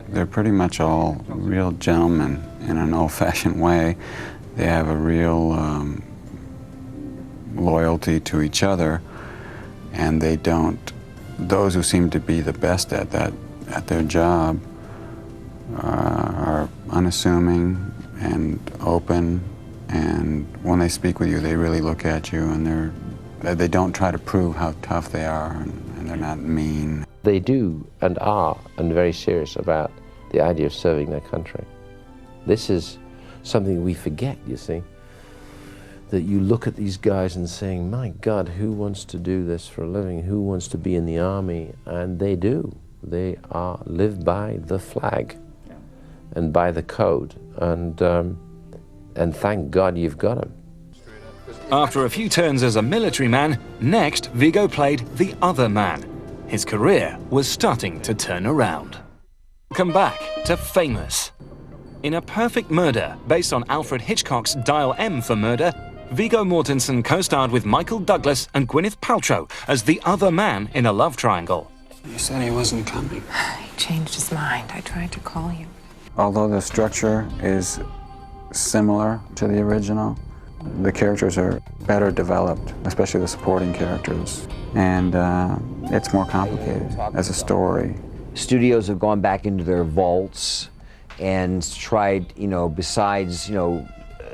They're pretty much all real gentlemen in an old-fashioned way. They have a real loyalty to each other, and they don't, those who seem to be the best at their job are unassuming and open, and when they speak with you, they really look at you, and they don't try to prove how tough they are, and they're not mean. They do and are and very serious about the idea of serving their country. This is something we forget, you see, that you look at these guys and saying, my God, who wants to do this for a living? Who wants to be in the army? And they do. They live by the flag and by the code, and thank God you've got them. After a few turns as a military man, next Viggo played the other man. His career was starting to turn around. Come back to Famous. In A Perfect Murder, based on Alfred Hitchcock's Dial M for Murder, Viggo Mortensen co-starred with Michael Douglas and Gwyneth Paltrow as the other man in a love triangle. You said he wasn't coming. He changed his mind. I tried to call you. Although the structure is similar to the original, the characters are better developed, especially the supporting characters, and it's more complicated as a story. Studios have gone back into their vaults and tried, besides,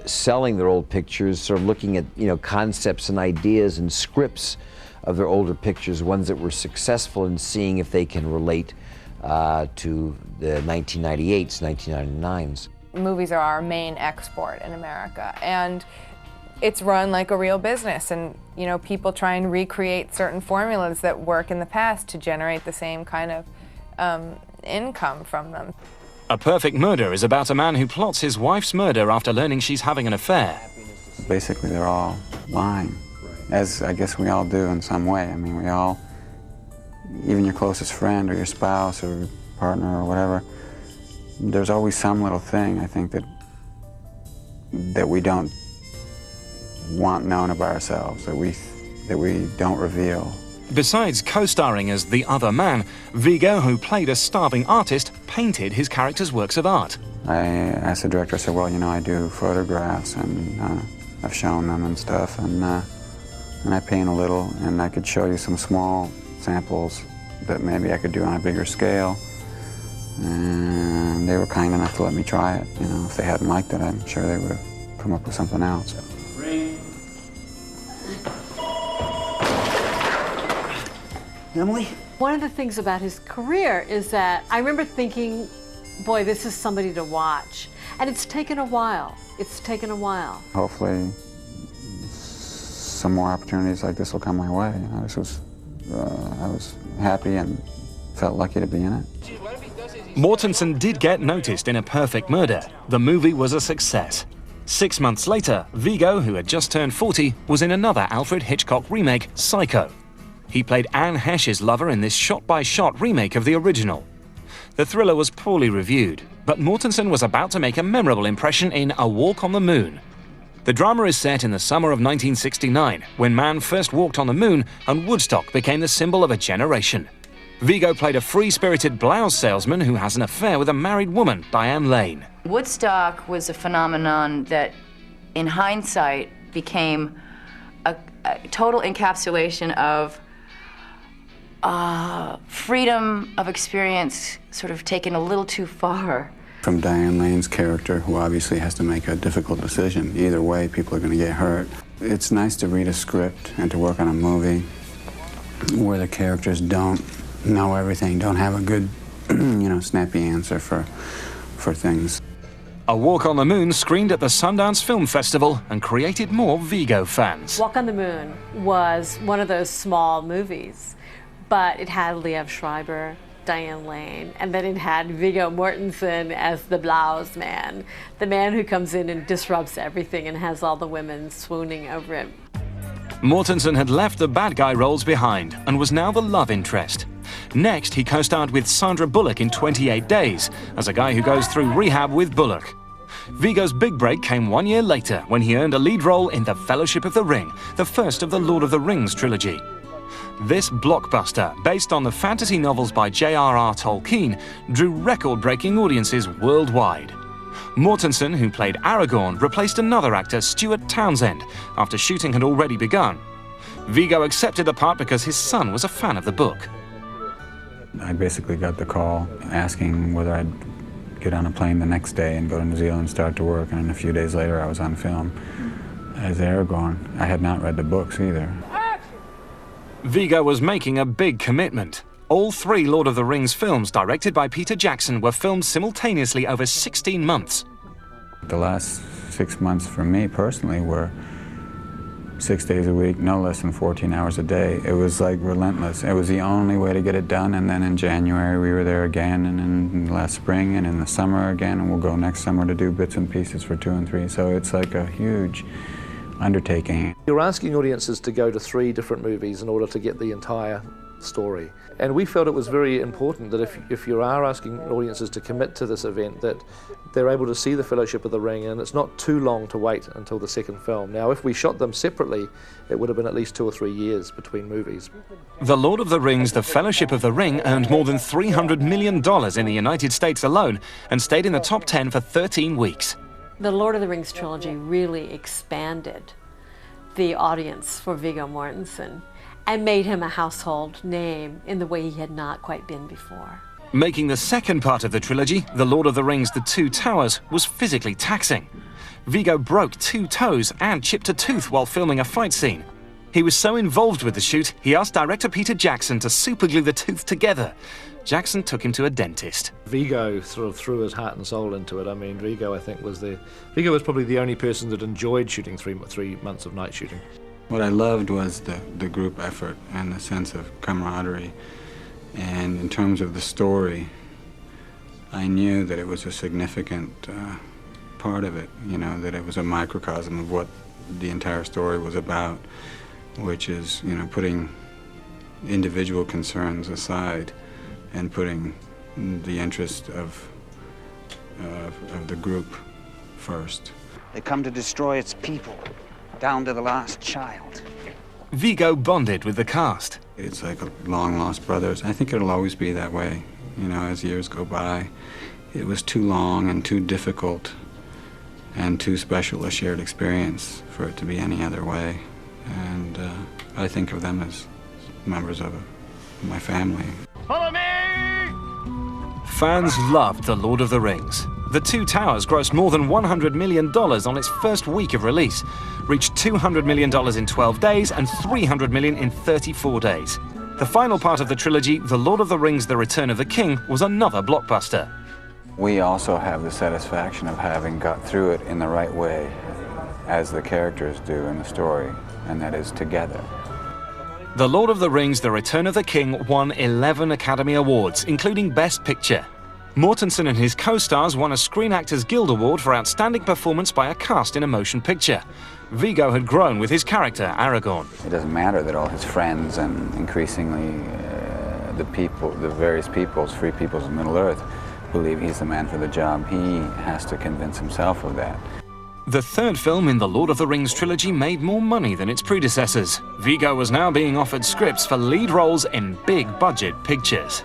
selling their old pictures, sort of looking at, concepts and ideas and scripts of their older pictures, ones that were successful, and seeing if they can relate to the 1998s, 1999s. Movies are our main export in America, and it's run like a real business, and people try and recreate certain formulas that work in the past to generate the same kind of income from them. A Perfect Murder is about a man who plots his wife's murder after learning she's having an affair. Basically, they're all lying, as I guess we all do in some way. I mean, we all, even your closest friend or your spouse or partner or whatever, there's always some little thing, I think, that we don't want known about ourselves, that we don't reveal. Besides co-starring as the other man, Viggo, who played a starving artist, painted his character's works of art. I asked the director, I said, well, I do photographs, and I've shown them and stuff, and I paint a little, and I could show you some small samples that maybe I could do on a bigger scale. And they were kind enough to let me try it. If they hadn't liked it, I'm sure they would have come up with something else. Emily? One of the things about his career is that I remember thinking, boy, this is somebody to watch. And it's taken a while. It's taken a while. Hopefully, some more opportunities like this will come my way. I was happy and felt lucky to be in it. Mortensen did get noticed in A Perfect Murder. The movie was a success. 6 months later, Viggo, who had just turned 40, was in another Alfred Hitchcock remake, Psycho. He played Anne Heche's lover in this shot-by-shot remake of the original. The thriller was poorly reviewed, but Mortensen was about to make a memorable impression in A Walk on the Moon. The drama is set in the summer of 1969, when man first walked on the moon and Woodstock became the symbol of a generation. Viggo played a free-spirited blouse salesman who has an affair with a married woman, Diane Lane. Woodstock was a phenomenon that, in hindsight, became a total encapsulation of freedom of experience, sort of taken a little too far. From Diane Lane's character, who obviously has to make a difficult decision. Either way, people are going to get hurt. It's nice to read a script and to work on a movie where the characters don't know everything, don't have a good, snappy answer for things. A Walk on the Moon screened at the Sundance Film Festival and created more Viggo fans. Walk on the Moon was one of those small movies, but it had Liev Schreiber, Diane Lane, and then it had Viggo Mortensen as the blouse man, the man who comes in and disrupts everything and has all the women swooning over him. Mortensen had left the bad guy roles behind and was now the love interest. Next, he co-starred with Sandra Bullock in 28 Days as a guy who goes through rehab with Bullock. Viggo's big break came 1 year later when he earned a lead role in The Fellowship of the Ring, the first of the Lord of the Rings trilogy. This blockbuster, based on the fantasy novels by J.R.R. Tolkien, drew record-breaking audiences worldwide. Mortensen, who played Aragorn, replaced another actor, Stuart Townsend, after shooting had already begun. Viggo accepted the part because his son was a fan of the book. I basically got the call asking whether I'd get on a plane the next day and go to New Zealand and start to work, and a few days later I was on film as Aragorn. I had not read the books either. Viggo was making a big commitment. All 3 Lord of the Rings films directed by Peter Jackson were filmed simultaneously over 16 months. The last 6 months for me personally were 6 days a week, no less than 14 hours a day. It was like relentless. It was the only way to get it done, and then in January we were there again, and in last spring, and in the summer again, and we'll go next summer to do bits and pieces for 2 and 3. So it's like a huge undertaking. You're asking audiences to go to 3 different movies in order to get the entire story. And we felt it was very important that if you are asking audiences to commit to this event, that they're able to see the Fellowship of the Ring, and it's not too long to wait until the second film. Now, if we shot them separately, it would have been at least 2 or 3 years between movies. The Lord of the Rings, The Fellowship of the Ring, earned more than $300 million in the United States alone and stayed in the top 10 for 13 weeks. The Lord of the Rings trilogy really expanded the audience for Viggo Mortensen and made him a household name in the way he had not quite been before. Making the second part of the trilogy, The Lord of the Rings, The Two Towers, was physically taxing. Viggo broke 2 toes and chipped a tooth while filming a fight scene. He was so involved with the shoot, he asked director Peter Jackson to superglue the tooth together. Jackson took him to a dentist. Viggo sort of threw his heart and soul into it. I mean, Viggo, I think, was probably the only person that enjoyed shooting 3 months of night shooting. What I loved was the group effort and the sense of camaraderie. And in terms of the story, I knew that it was a significant part of it, you know, that it was a microcosm of what the entire story was about, which is, you know, putting individual concerns aside and putting the interest of the group first. They come to destroy its people, down to the last child. Viggo bonded with the cast. It's like a long-lost brothers. I think it'll always be that way, you know, as years go by. It was too long and too difficult and too special a shared experience for it to be any other way. And I think of them as members of my family. Follow me! Fans loved The Lord of the Rings. The Two Towers grossed more than $100 million on its first week of release, reached $200 million in 12 days and $300 million in 34 days. The final part of the trilogy, The Lord of the Rings, The Return of the King, was another blockbuster. We also have the satisfaction of having got through it in the right way, as the characters do in the story, and that is together. The Lord of the Rings, The Return of the King won 11 Academy Awards, including Best Picture. Mortensen and his co-stars won a Screen Actors Guild Award for Outstanding Performance by a Cast in a Motion Picture. Viggo had grown with his character, Aragorn. It doesn't matter that all his friends and increasingly the various peoples, free peoples of Middle-earth, believe he's the man for the job. He has to convince himself of that. The third film in the Lord of the Rings trilogy made more money than its predecessors. Viggo was now being offered scripts for lead roles in big-budget pictures.